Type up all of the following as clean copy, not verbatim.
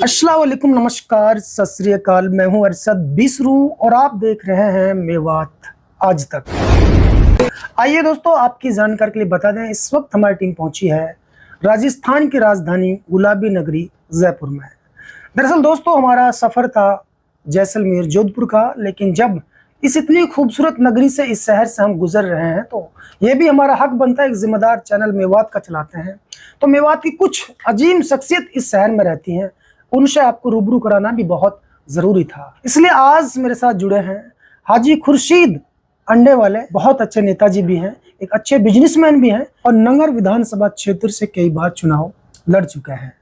अस्सलाम वालेकुम, नमस्कार, सत श्री अकाल। मैं हूं अरशद बिसरू और आप देख रहे हैं मेवात आज तक। आइए दोस्तों, आपकी जानकारी के लिए बता दें, इस वक्त हमारी टीम पहुंची है राजस्थान की राजधानी गुलाबी नगरी जयपुर में। दरअसल दोस्तों, हमारा सफ़र था जैसलमेर जोधपुर का, लेकिन जब इस इतनी खूबसूरत नगरी से, इस शहर से हम गुजर रहे हैं तो ये भी हमारा हक बनता है, एक जिम्मेदार चैनल मेवात का चलाते हैं तो मेवात की कुछ अजीम शख्सियत इस शहर में रहती हैं, उनसे आपको रूबरू कराना भी बहुत ज़रूरी था। इसलिए आज मेरे साथ जुड़े हैं हाजी खुर्शीद अंडे वाले, बहुत अच्छे नेताजी भी हैं, एक अच्छे बिजनेसमैन भी हैं और नंगर विधानसभा क्षेत्र से कई बार चुनाव लड़ चुके हैं।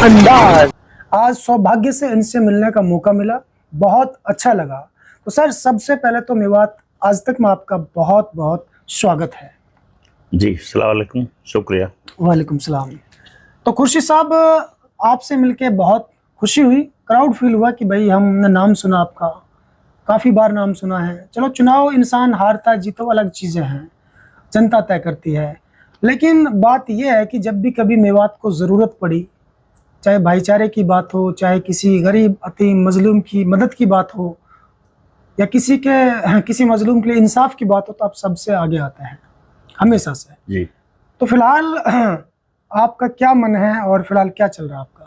अंदाज आज सौभाग्य से इनसे मिलने का मौका मिला, बहुत अच्छा लगा। तो सर, सबसे पहले तो मेवात आज तक में आपका बहुत बहुत स्वागत है। जी, अस्सलाम वालेकुम, शुक्रिया। वालेकुम सलाम। तो खुर्शीद साहब, आपसे मिलके बहुत खुशी हुई, प्राउड फील हुआ कि भाई हमने नाम सुना आपका, काफ़ी बार नाम सुना है। चलो, चुनाव इंसान हारता जीतो अलग चीज़ें हैं, जनता तय करती है, लेकिन बात यह है कि जब भी कभी मेवात को ज़रूरत पड़ी, चाहे भाईचारे की बात हो, चाहे किसी गरीब अति मजलूम की मदद की बात हो, या किसी मजलूम के लिए इंसाफ की बात हो, तो आप सबसे आगे आते हैं हमेशा से। जी, तो फिलहाल आपका क्या मन है और फिलहाल क्या चल रहा है आपका?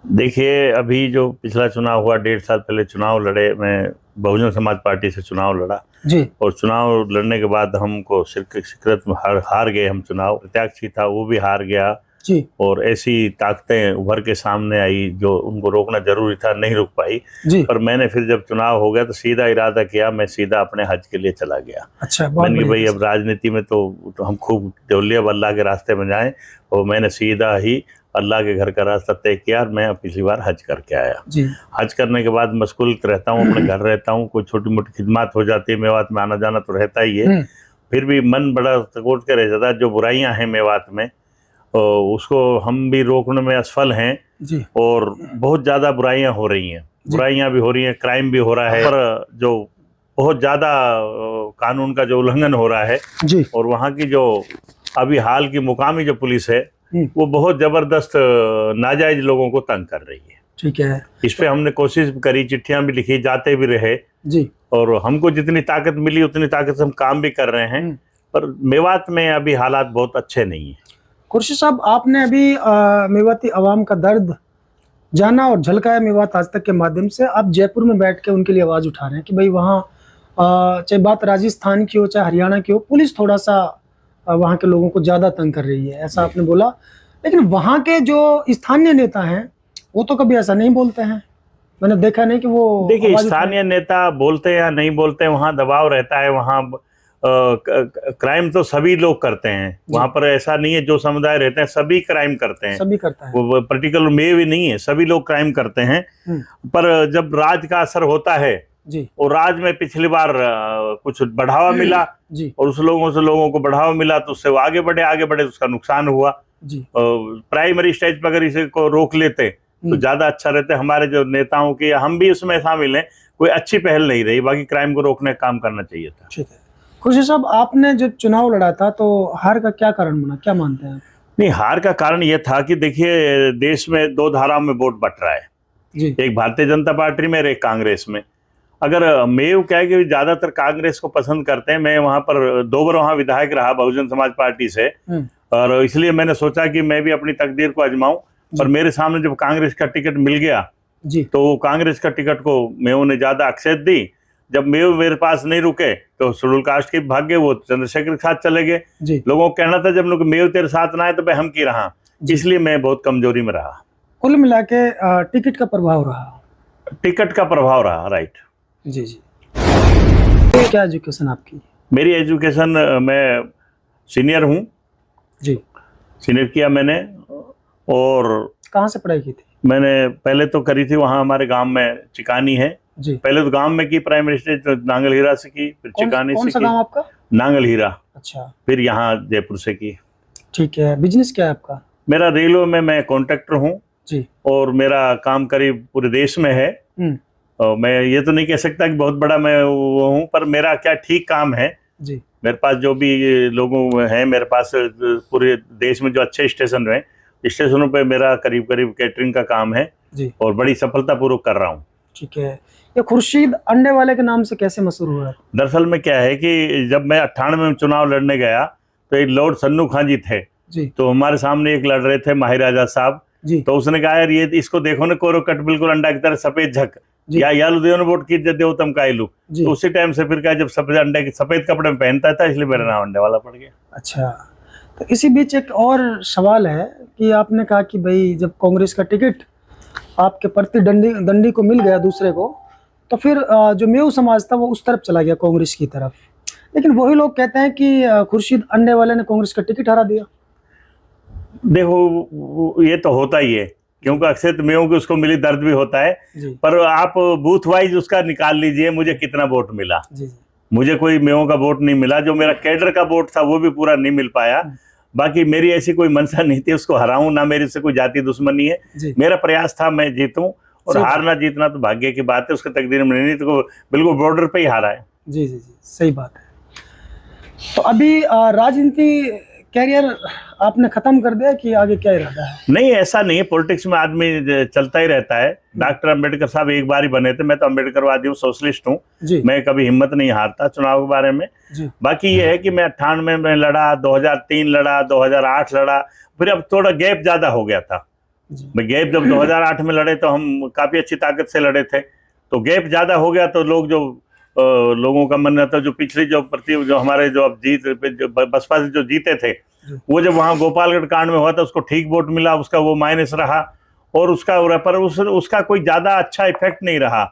देखिए, अभी जो पिछला चुनाव हुआ, 1.5 साल पहले चुनाव लड़े, मैं बहुजन समाज पार्टी से चुनाव लड़ा जी। और चुनाव लड़ने के बाद हमको शिरकत में हार गए हम। चुनाव प्रत्याशी था वो भी हार गया जी। और ऐसी ताकतें उभर के सामने आई जो उनको रोकना जरूरी था, नहीं रुक पाई जी। पर मैंने फिर जब चुनाव हो गया तो सीधा इरादा किया, मैं सीधा अपने हज के लिए चला गया। अच्छा, बहुत मैंने कि बढ़िया। भाई अब राजनीति में तो हम खूब जल्दी अब अल्लाह के रास्ते में जाएं, और मैंने सीधा ही अल्लाह के घर का रास्ता तय किया और मैं पिछली बार हज करके आया। जी। हज करने के बाद मशगूल रहता हूँ, अपने घर रहता हूँ, कोई छोटी मोटी खिदमत हो जाती है, मेवात में आना जाना तो रहता ही है, फिर भी मन बड़ा तकोट के रह जाता है। जो बुराइयां हैं मेवात में उसको हम भी रोकने में असफल हैं जी। और बहुत ज़्यादा बुराइयां हो रही हैं, बुराइयां भी हो रही हैं, क्राइम भी हो रहा है, पर जो बहुत ज़्यादा कानून का जो उल्लंघन हो रहा है जी। और वहाँ की जो अभी हाल की मुकामी जो पुलिस है वो बहुत ज़बरदस्त नाजायज लोगों को तंग कर रही है। ठीक है। इस पे हमने कोशिश करी, चिट्ठियां भी लिखी, जाते भी रहे जी। और हमको जितनी ताकत मिली उतनी ताकत से हम काम भी कर रहे हैं, पर मेवात में अभी हालात बहुत अच्छे नहीं हैं। खुर्शीद साहब, आपने अभी मेवाती आवाम का दर्द जाना और झलकाया मेवात आज तक के माध्यम से। आप जयपुर में बैठ के उनके लिए आवाज़ उठा रहे हैं कि भाई वहाँ चाहे बात राजस्थान की हो चाहे हरियाणा की हो, पुलिस थोड़ा सा वहाँ के लोगों को ज़्यादा तंग कर रही है, ऐसा आपने बोला। लेकिन वहाँ के जो स्थानीय नेता हैं वो तो कभी ऐसा नहीं बोलते हैं, मैंने देखा नहीं कि वो। देखिए, स्थानीय नेता बोलते हैं या नहीं बोलते हैं, वहाँ दबाव रहता है, वहाँ क्राइम तो सभी लोग करते हैं, वहाँ पर ऐसा नहीं है जो समुदाय रहते हैं सभी क्राइम करते हैं, सभी करता है, वो पर्टिकुलर में भी नहीं है, सभी लोग क्राइम करते हैं। पर जब राज का असर होता है जी, और राज में पिछली बार कुछ बढ़ावा मिला जी, और उस लोगों को बढ़ावा मिला तो उससे वो आगे बढ़े तो उसका नुकसान हुआ जी। प्राइमरी स्टेज पर अगर इसे को रोक लेते तो ज्यादा अच्छा रहता है। हमारे जो नेताओं की, हम भी उसमें शामिल हैं, कोई अच्छी पहल नहीं रही, बाकी क्राइम को रोकने का काम करना चाहिए था। ठीक है। खुर्शीद साहब, आपने जब चुनाव लड़ा था तो हार का क्या कारण बना, क्या मानते हैं? नहीं, हार का कारण यह था कि देखिए, देश में दो धाराओं में वोट बट रहा है जी। एक भारतीय जनता पार्टी में और एक कांग्रेस में। अगर मैं क्या है कि ज्यादातर कांग्रेस को पसंद करते हैं, मैं वहां पर 2 बार वहां विधायक रहा बहुजन समाज पार्टी से, और इसलिए मैंने सोचा कि मैं भी अपनी तकदीर को आजमाऊं। पर मेरे सामने जब कांग्रेस का टिकट मिल गया जी, तो कांग्रेस का टिकट को मेयों ने ज्यादा अक्सर दी। जब मेयो मेरे पास नहीं रुके तो शेड्यूल कास्ट के भाग गए, वो चंद्रशेखर के साथ चले गए। लोगों को कहना था जब लोग मेयो तेरे साथ ना आए तो भाई हम की रहा, इसलिए मैं बहुत कमजोरी में रहा। कुल मिला के टिकट का प्रभाव रहा, टिकट का प्रभाव रहा, राइट जी जी। क्या एजुकेशन आपकी? मेरी एजुकेशन, मैं सीनियर हूँ जी, सीनियर किया मैंने। और कहाँ से पढ़ाई की थी? मैंने पहले तो करी थी वहाँ हमारे गांव में, चिकानी है जी। पहले तो गांव में की प्राइमरी स्टेज, तो नांगल हीरा से की, फिर चिकानी कौन से सा गांव आपका? नांगल हीरा। अच्छा। फिर यहाँ जयपुर से की। ठीक है। बिजनेस क्या है आपका? मेरा रेलवे में मैं कॉन्ट्रैक्टर हूँ जी, और मेरा काम करीब पूरे देश में है। मैं ये तो नहीं कह सकता कि बहुत बड़ा मैं वो हूँ, पर मेरा क्या ठीक काम है जी। मेरे पास जो भी लोगों हैं, मेरे पास पूरे देश में जो अच्छे स्टेशन हैं, स्टेशनों पे मेरा करीब करीब कैटरिंग का काम है जी। और बड़ी सफलतापूर्वक कर रहा हूँ। ठीक है। ये खुर्शीद अंडे वाले के नाम से कैसे मशहूर हुआ? दरअसल में क्या है कि जब मैं 98 में चुनाव लड़ने गया तो एक लॉर्ड सन्नू खां जी थे जी। तो हमारे सामने एक लड़ रहे थे महाराजा साहब जी। तो उसने कहा यार ये इसको देखो ना, कोरो कट बिल्कुल अंडा की तरह सफेद झक, या यालू देव ने वोट की देव तम कायलू। तो उसी टाइम से फिर क्या, जब सफेद अंडे के सफेद कपड़े में पहनता था इसलिए मेरा नाम अंडे वाला पड़ गया। अच्छा, तो इसी बीच एक और सवाल है कि आपने कहा कि भाई जब कांग्रेस का टिकट आपके प्रतिद्वंदी को मिल गया दूसरे को, तो फिर जो मेव समाज था वो उस तरफ चला गया, कांग्रेस की तरफ। लेकिन वही लोग कहते हैं कि खुर्शीद अंडे वाले ने कांग्रेस का टिकट हरा दिया। देखो ये तो होता ही है, क्योंकि अक्सर मेयों की उसको मिली दर्द भी होता है, पर आप बूथ वाइज उसका निकाल लीजिए मुझे कितना वोट मिला। मुझे कोई मेयों का वोट नहीं मिला, जो मेरा कैडर का वोट था वो भी पूरा नहीं मिल पाया। बाकी मेरी ऐसी कोई मंशा नहीं थी उसको हराऊं, ना मेरी से कोई जाति दुश्मनी है। मेरा प्रयास था मैं जीतूं, और हारना जीतना तो भाग्य की बात है, उसके तकदीर में नहीं, तो बिल्कुल बॉर्डर पे ही हारा है। जी जी जी, सही बात है। तो अभी राजनीति कैरियर आपने खत्म कर दिया कि आगे क्या इरादा है? नहीं, ऐसा नहीं है, पॉलिटिक्स में आदमी चलता ही रहता है। डॉक्टर अंबेडकर साहब एक बार ही बने थे, मैं तो अंबेडकरवादी हूँ, सोशलिस्ट हूँ, मैं कभी हिम्मत नहीं हारता चुनाव के बारे में। बाकी ये है कि मैं 98 में लड़ा, 2003 लड़ा, 2008 लड़ा, फिर अब थोड़ा गैप ज्यादा हो गया था। गैप जब 2008 में लड़े तो हम काफी अच्छी ताकत से लड़े थे, तो गैप ज्यादा हो गया तो लोगों का मन था, जो पिछली जो हमारे जो अब बसपा से जो जीते थे, वो जब वहाँ गोपालगढ़ कांड में हुआ था उसको ठीक वोट मिला, उसका वो माइनस रहा, और उसका कोई ज्यादा अच्छा इफेक्ट नहीं रहा।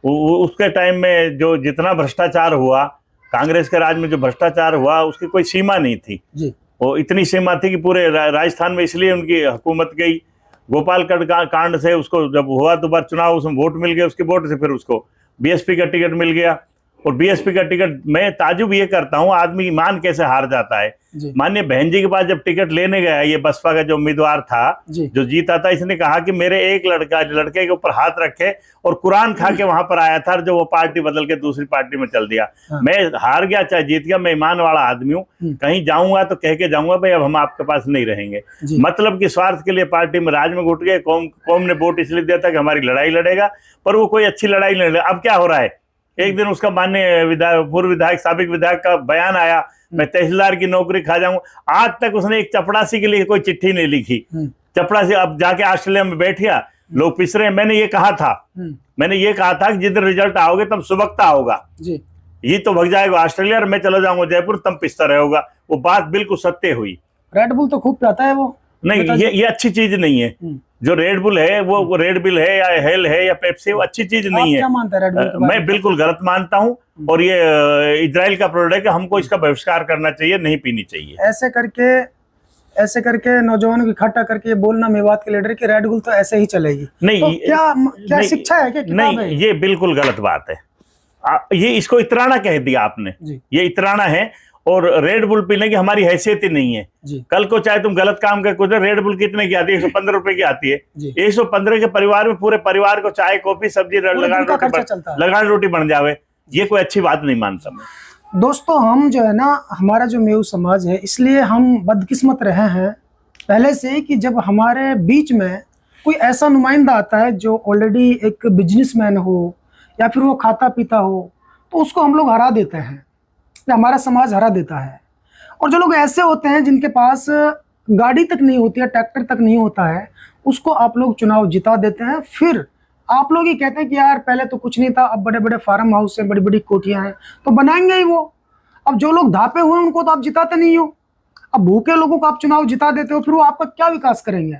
उसके टाइम में जो जितना भ्रष्टाचार हुआ, कांग्रेस के राज में जो भ्रष्टाचार हुआ, उसकी कोई सीमा नहीं थी। वो इतनी सीमा थी कि पूरे राजस्थान में इसलिए उनकी हुकूमत गई। गोपालगढ़ कांड से उसको जब हुआ दोबारा चुनाव, उसमें वोट मिल गए, उसके वोट से फिर उसको बीएसपी का टिकट मिल गया। और बीएसपी का टिकट, मैं ताजुब ये करता हूँ आदमी ईमान कैसे हार जाता है। माननीय बहन जी के पास जब टिकट लेने गया, ये बसपा का जो उम्मीदवार था जो जीता था, इसने कहा कि मेरे एक लड़के के ऊपर हाथ रखे और कुरान खा के वहां पर आया था, जो वो पार्टी बदल के दूसरी पार्टी में चल दिया। मैं हार गया चाहे जीत गया, मैं ईमान वाला आदमी हूँ, कहीं जाऊंगा तो कह के जाऊंगा भाई अब हम आपके पास नहीं रहेंगे। मतलब कि स्वार्थ के लिए पार्टी में राज में घुट गए। कौम ने वोट इसलिए दिया था कि हमारी लड़ाई लड़ेगा, पर वो कोई अच्छी लड़ाई नहीं लड़ेगा। अब क्या हो रहा है, एक दिन उसका माननीय पूर्व विधायक, साबिक विधायक का बयान आया, मैं तहसीलदार की नौकरी खा जाऊं। आज तक उसने एक चपड़ासी के लिए कोई चिट्ठी नहीं लिखी। चपड़ासी अब जाके ऑस्ट्रेलिया में बैठ गया, लोग पिस रहे हैं। मैंने ये कहा था कि जिधर रिजल्ट आओगे तब सुबकता होगा, ये तो भग जाएगा ऑस्ट्रेलिया, मैं चला जाऊंगा जयपुर, तब पिसता रहेगा। वो बात बिल्कुल सत्य हुई। रेड बुल तो खूब पीता है वो। नहीं, ये अच्छी चीज नहीं है। जो रेड बुल है वो रेड बिल है या हेल है या पेप्सी, वो अच्छी चीज नहीं है। क्या मानते हैं रेड बुल के बारे में? मैं बिल्कुल गलत मानता हूँ, और ये इजराइल का प्रोडक्ट है, हमको इसका बहिष्कार करना चाहिए, नहीं पीनी चाहिए। ऐसे करके नौजवानों की इकट्ठा करके बोलना मेवात के लीडर की रेड बुल तो ऐसे ही चलेगी। नहीं, तो क्या शिक्षा है, क्या किताब है? ये बिल्कुल गलत बात है। ये इसको इतराना कह दिया आपने, ये इतराना है, और रेड बुल पीने की हमारी हैसियत ही नहीं है। कल को चाहे तुम गलत काम कर कुछ, रेड बुल कितने की आती है? 115 रुपए की आती है। 115 के परिवार में पूरे परिवार को चाय कॉफी सब्जी लगान रोटी बन जावे, ये कोई अच्छी बात नहीं मानता मैं। दोस्तों, हम जो है ना, हमारा जो मेव समाज है, इसलिए हम बदकिस्मत रहे हैं पहले से कि जब हमारे बीच में कोई ऐसा नुमाइंदा आता है जो ऑलरेडी एक बिजनेसमैन हो या फिर वो खाता पीता हो, तो उसको हम लोग हरा देते हैं, हमारा समाज हरा देता है। और जो लोग ऐसे होते हैं जिनके पास गाड़ी तक नहीं होती है, ट्रैक्टर तक नहीं होता है, उसको आप लोग चुनाव जिता देते हैं। फिर आप लोग ही कहते हैं कि यार पहले तो कुछ नहीं था, अब बड़े बड़े फार्म हाउस हैं, बड़ी बड़ी कोठियां हैं, तो बनाएंगे ही वो। अब जो लोग धापे हुए उनको तो आप जिताते नहीं हो, अब भूखे लोगों को आप चुनाव जिता देते हो, फिर वो आपका क्या विकास करेंगे?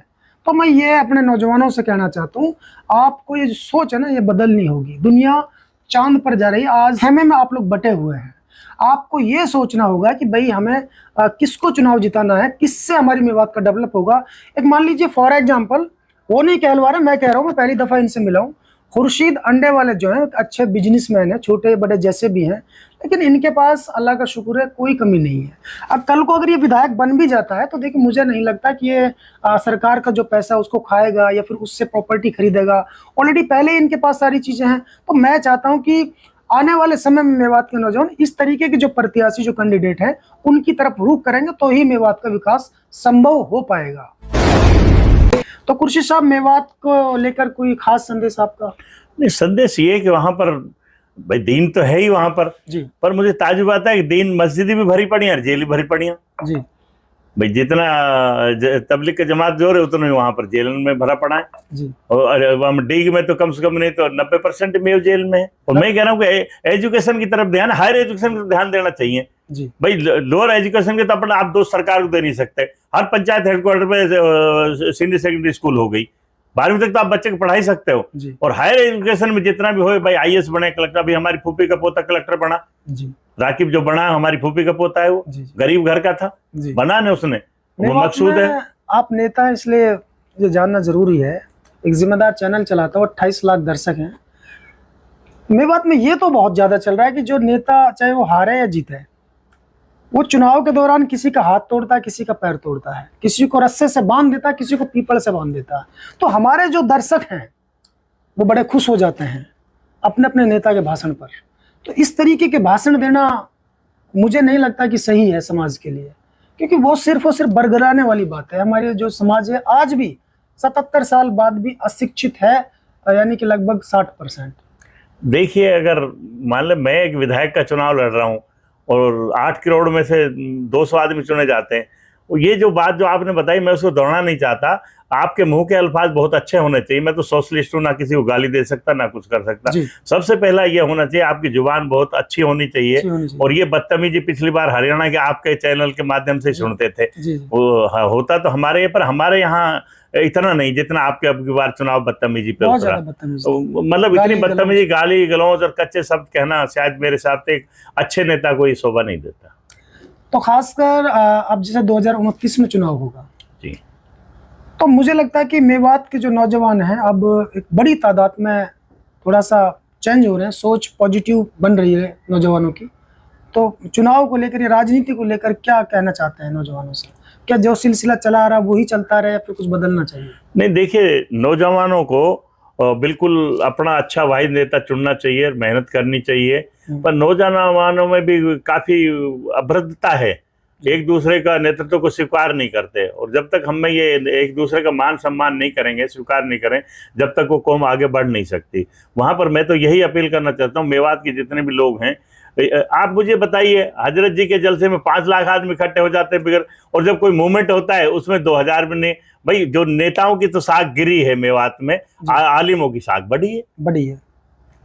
तो मैं ये अपने नौजवानों से कहना चाहता हूँ, आपको ये सोच है ना, ये बदलनी होगी। दुनिया चांद पर जा रही है, आज खेमे में आप लोग बटे हुए हैं। आपको ये सोचना होगा कि भाई हमें किसको चुनाव जिताना है, किससे हमारी मेवात का डेवलप होगा। एक मान लीजिए फॉर एग्जांपल, वो नहीं कहलवा रहे, मैं कह रहा हूँ, मैं पहली दफ़ा इनसे मिला हूँ। खुर्शीद अंडे वाले जो हैं अच्छे बिजनेसमैन हैं, छोटे बड़े जैसे भी हैं, लेकिन इनके पास अल्लाह का शुक्र है कोई कमी नहीं है। अब कल को अगर ये विधायक बन भी जाता है तो देखिए, मुझे नहीं लगता कि ये सरकार का जो पैसा उसको खाएगा या फिर उससे प्रॉपर्टी खरीदेगा। ऑलरेडी पहले इनके पास सारी चीज़ें हैं। तो मैं चाहता हूँ कि आने वाले समय में मेवात के नौजवान इस तरीके के जो प्रत्याशी, जो कैंडिडेट हैं, उनकी तरफ रुख करेंगे तो ही मेवात का विकास संभव हो पाएगा। तो कुर्शी साहब, मेवात को लेकर कोई खास संदेश आपका? नहीं, संदेश ये है कि वहां पर भाई दीन तो है ही वहां पर जी। पर मुझे ताजुब आता है कि दीन मस्जिद भी भरी पड़ी है और जेल भी भरी पड़ी है जी। भाई। जितना तबलीग का जमात जोर है उतना ही वहां पर जेल में भरा पड़ा है जी। और हम डीग में तो कम से कम नहीं तो 90% में जेल में है। और मैं कह रहा हूँ कि एजुकेशन की तरफ ध्यान, हायर एजुकेशन की ध्यान देना चाहिए जी। भाई। लोअर एजुकेशन के तो अपना आप दोस्त सरकार को दे नहीं सकते। हर पंचायत हेडक्वार्टर पे सीनियर सेकेंडरी स्कूल हो गई, 12वीं तक तो आप बच्चे को पढ़ा ही सकते हो। जी। और हायर एजुकेशन में जितना भी हो भाई, IAS बने, कलेक्टर, अभी हमारी फूफी का पोता कलेक्टर बना। जी। राकिब जो बना हमारी फूफी का पोता है, वो गरीब घर का था, बना ने उसने, वो मकसूद है। आप नेता हैं इसलिए ये जानना जरूरी है। एक जिम्मेदार चैनल चलाता हूँ, 28 लाख दर्शक हैं। मेवात में ये तो बहुत ज्यादा चल रहा है कि जो नेता चाहे वो हारे या जीते, वो चुनाव के दौरान किसी का हाथ तोड़ता है, किसी का पैर तोड़ता है, किसी को रस्से से बांध देता है, किसी को पीपल से बांध देता है। तो हमारे जो दर्शक हैं वो बड़े खुश हो जाते हैं अपने अपने नेता के भाषण पर। तो इस तरीके के भाषण देना मुझे नहीं लगता कि सही है समाज के लिए, क्योंकि वो सिर्फ और सिर्फ बरगलाने वाली बात है। हमारे जो समाज है आज भी 77 साल बाद भी अशिक्षित है, यानी कि लगभग 60%। देखिए, अगर मान लो मैं एक विधायक का चुनाव लड़ रहा हूँ और 8 करोड़ में से 200 आदमी चुने जाते हैं, ये जो बात जो आपने बताई मैं उसको दोहराना नहीं चाहता। आपके मुंह के अल्फाज बहुत अच्छे होने चाहिए। मैं तो सोशलिस्ट हूँ, ना किसी को गाली दे सकता, ना कुछ कर सकता। सबसे पहला ये होना चाहिए आपकी जुबान बहुत अच्छी होनी चाहिए। और ये बदतमीजी पिछली बार हरियाणा के आपके चैनल के माध्यम से सुनते थे, वो होता तो हमारे पर, हमारे यहाँ इतना नहीं जितना आपके अब की बार चुनाव बदतमीजी पे उतरा। मतलब इतनी बदतमीजी, गाली गलौज और कच्चे शब्द कहना शायद मेरे हिसाब से एक अच्छे नेता को ये शोभा नहीं देता। तो खासकर अब जैसे 2029 में चुनाव होगा जी, तो मुझे लगता है कि मेवात के जो नौजवान हैं अब एक बड़ी तादाद में थोड़ा सा चेंज हो रहे हैं, सोच पॉजिटिव बन रही है नौजवानों की। तो चुनाव को लेकर या राजनीति को लेकर क्या कहना चाहते हैं नौजवानों से? क्या जो सिलसिला चला आ रहा वही चलता रहे या फिर कुछ बदलना चाहिए? नहीं, देखिए, नौजवानों को बिल्कुल अपना अच्छा वाहिद नेता चुनना चाहिए, मेहनत करनी चाहिए। पर नौजवानों में भी काफी अभद्रता है, एक दूसरे का नेतृत्व को स्वीकार नहीं करते। और जब तक हम ये एक दूसरे का मान सम्मान नहीं करेंगे, स्वीकार नहीं करें, जब तक वो कौम आगे बढ़ नहीं सकती। वहां पर मैं तो यही अपील करना चाहता हूँ, मेवात के जितने भी लोग हैं, आप मुझे बताइए, हजरत जी के जलसे में 5 लाख आदमी इकट्ठे हो जाते हैं बिगर, और जब कोई मूवमेंट होता है उसमें 2000 भी नहीं। भाई, जो नेताओं की तो साख गिरी है मेवात में, आलिमों की साख बढ़ी है,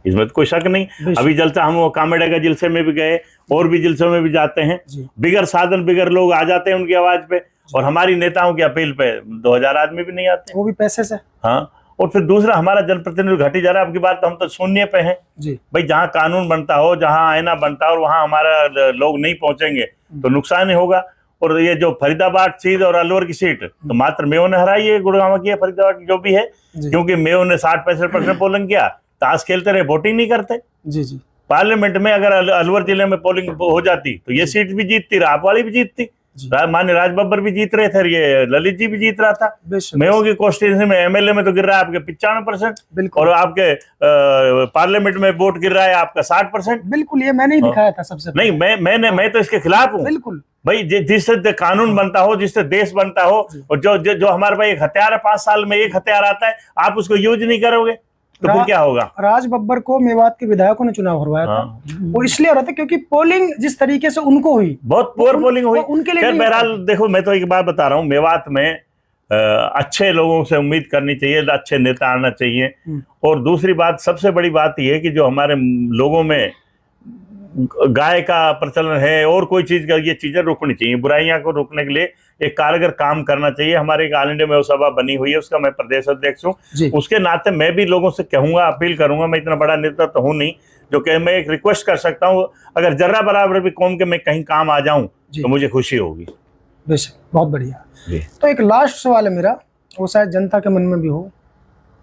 इसमें तो कोई शक नहीं। अभी जलसा हम वो कामेडे का जलसे में भी गए, और भी जलसों में भी जाते हैं, बिगर साधन बिगर लोग आ जाते हैं उनकी आवाज पे, और हमारी नेताओं की अपील पे 2000 आदमी भी नहीं आते, वो भी पैसे से। हाँ, और फिर दूसरा, हमारा जनप्रतिनिधि घटी जा रहा है। आपकी बात तो हम तो शून्य पे हैं जी। भाई, जहाँ कानून बनता हो, जहाँ आईना बनता हो, और वहाँ हमारा लोग नहीं पहुंचेंगे तो नुकसान ही होगा। और ये जो फरीदाबाद सीट और अलवर की सीट तो मात्र मेयो ने हराई है, गुड़गांव की है, फरीदाबाद की जो भी है, क्योंकि मेयो ने 60-65% पोलिंग किया। ताश खेलते रहे, वोटिंग नहीं करते जी। पार्लियामेंट में अगर अलवर जिले में पोलिंग हो जाती तो ये सीट भी जीतती, राप वाली भी जीतती, मान्य राज बब्बर भी जीत रहे थे, ये ललित जी भी जीत रहा था। मेयो की कॉन्स्टिट्यूंसी में MLA में तो गिर रहा है आपके 95%, और आपके पार्लियामेंट में वोट गिर रहा है आपका 60%। बिल्कुल, ये मैंने ही दिखाया था सबसे नहीं, मैं तो इसके खिलाफ हूँ। बिल्कुल भाई, जिससे कानून बनता हो, जिससे देश बनता हो, और जो हमारे पास एक हथियार है, 5 साल में एक हथियार आता है, आप उसको यूज नहीं करोगे तो फिर क्या होगा? राज बब्बर को मेवात के विधायकों ने चुनाव हरवाया था, वो इसलिए हो रहा था क्योंकि पोलिंग जिस तरीके से उनको हुई, बहुत पुअर पोलिंग हुई उनके लिए। बहरहाल देखो, मैं तो एक बात बता रहा हूँ, मेवात में अच्छे लोगों से उम्मीद करनी चाहिए, अच्छे नेता आना चाहिए। और दूसरी बात, सबसे बड़ी बात यह है कि जो हमारे लोगों में गाय का प्रचलन है और कोई चीज का, ये चीजें रोकनी चाहिए। बुराइयां को रोकने के लिए एक कारगर काम करना चाहिए। हमारे एक ऑल इंडिया में सभा बनी हुई है, उसका मैं प्रदेश अध्यक्ष हूँ। उसके नाते मैं भी लोगों से कहूंगा, अपील करूंगा, मैं इतना बड़ा नेता तो हूँ नहीं जो कि मैं एक रिक्वेस्ट कर सकता हूँ, अगर जर्रा बराबर भी कौम के मैं कहीं काम आ जाऊं तो मुझे खुशी होगी। बेशक, बहुत बढ़िया। तो एक लास्ट सवाल है मेरा, वो शायद जनता के मन में भी हो,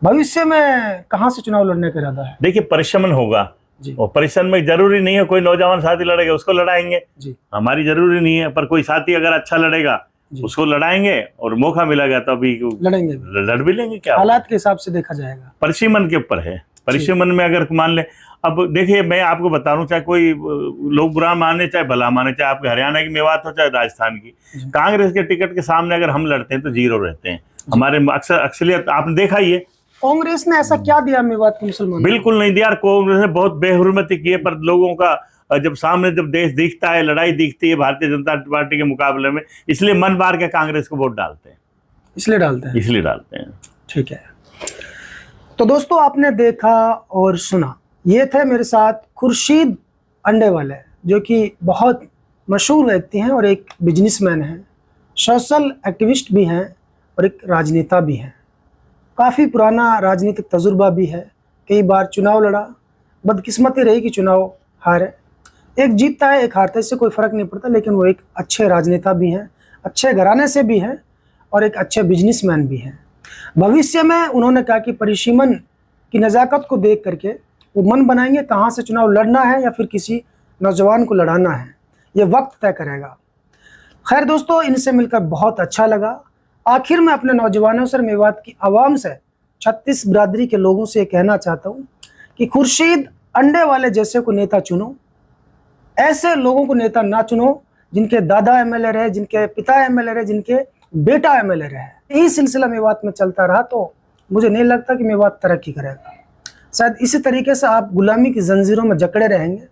भविष्य में कहाँ से चुनाव लड़ने का इरादा है? देखिए, परिश्रम होगा, और परिश्रम में जरूरी नहीं है कोई नौजवान साथी लड़ेगा उसको लड़ाएंगे जी। हमारी जरूरी नहीं है, पर कोई साथी अगर अच्छा लड़ेगा उसको लड़ाएंगे, और मौका मिलेगा तो अभी लड़ेंगे, लड़ भी लेंगे। क्या हालात के हिसाब से देखा जाएगा, परिसीमन के ऊपर है। परिसीमन में अगर मान ले अब देखिए मैं आपको बता रहा हूँ, चाहे कोई लोग बुरा माने चाहे भला माने, चाहे आपके हरियाणा की मेवात हो चाहे राजस्थान की, कांग्रेस के टिकट के सामने अगर हम लड़ते हैं तो जीरो रहते हैं हमारे। अक्सर अक्सरियत आपने देखा ही है। कांग्रेस ने ऐसा क्या दिया मेवात के मुसलमानों? बिल्कुल नहीं दिया। कांग्रेस ने बहुत बेहुरमती की है, पर लोगों का जब सामने जब देश दिखता है, लड़ाई दिखती है भारतीय जनता पार्टी के मुकाबले में, इसलिए मन मार के कांग्रेस को वोट डालते हैं। इसलिए डालते हैं। ठीक है, तो दोस्तों आपने देखा और सुना, ये थे मेरे साथ खुर्शीद अंडेवाले, जो कि बहुत मशहूर व्यक्ति हैं और एक बिजनेसमैन हैं, सोशल एक्टिविस्ट भी हैं और एक राजनेता भी हैं। काफ़ी पुराना राजनीतिक तजुर्बा भी है, कई बार चुनाव लड़ा, बदकिस्मती रही कि चुनाव हारे। एक जीतता है एक हारता है, इससे कोई फ़र्क नहीं पड़ता, लेकिन वो एक अच्छे राजनेता भी हैं, अच्छे घराने से भी हैं और एक अच्छे बिजनेसमैन भी हैं। भविष्य में उन्होंने कहा कि परिसीमन की नज़ाकत को देख करके वो मन बनाएंगे कहाँ से चुनाव लड़ना है या फिर किसी नौजवान को लड़ाना है, ये वक्त तय करेगा। खैर दोस्तों, इनसे मिलकर बहुत अच्छा लगा। आखिर में अपने नौजवानों से, मेवात की आवाम से, 36 बिरादरी के लोगों से कहना चाहता हूँ कि खुर्शीद अंडेवाले जैसे को नेता चुनो, ऐसे लोगों को नेता ना चुनो जिनके दादा एमएलए रहे, जिनके पिता एमएलए रहे, जिनके बेटा एमएलए रहे। यही सिलसिला मेवात में चलता रहा तो मुझे नहीं लगता कि मेवात तरक्की करेगा। शायद इसी तरीके से आप गुलामी की जंजीरों में जकड़े रहेंगे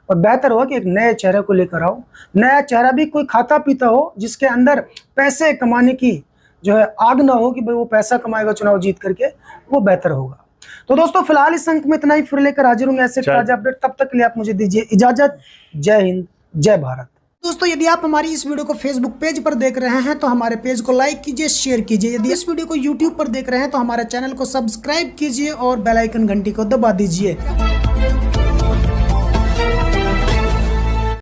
और बेहतर होगा कि एक नए चेहरे को लेकर आओ। नया चेहरा भी कोई खाता पीता हो, जिसके अंदर पैसे कमाने की जो है आग ना हो कि भाई वो पैसा कमाएगा चुनाव जीत करके, वो बेहतर होगा। तो दोस्तों फिलहाल इस अंक में इतना ही, फिर लेकर हाजिर होंगे ऐसे ताजा अपडेट। तब तक के लिए आप मुझे दीजिए इजाजत। जय हिंद, जय भारत। दोस्तों यदि आप हमारी इस वीडियो को फेसबुक पेज पर देख रहे हैं तो हमारे पेज को लाइक कीजिए, शेयर कीजिए। यदि इस वीडियो को यूट्यूब पर देख रहे हैं तो हमारे चैनल को सब्सक्राइब कीजिए और बेल आइकन घंटी को दबा दीजिए।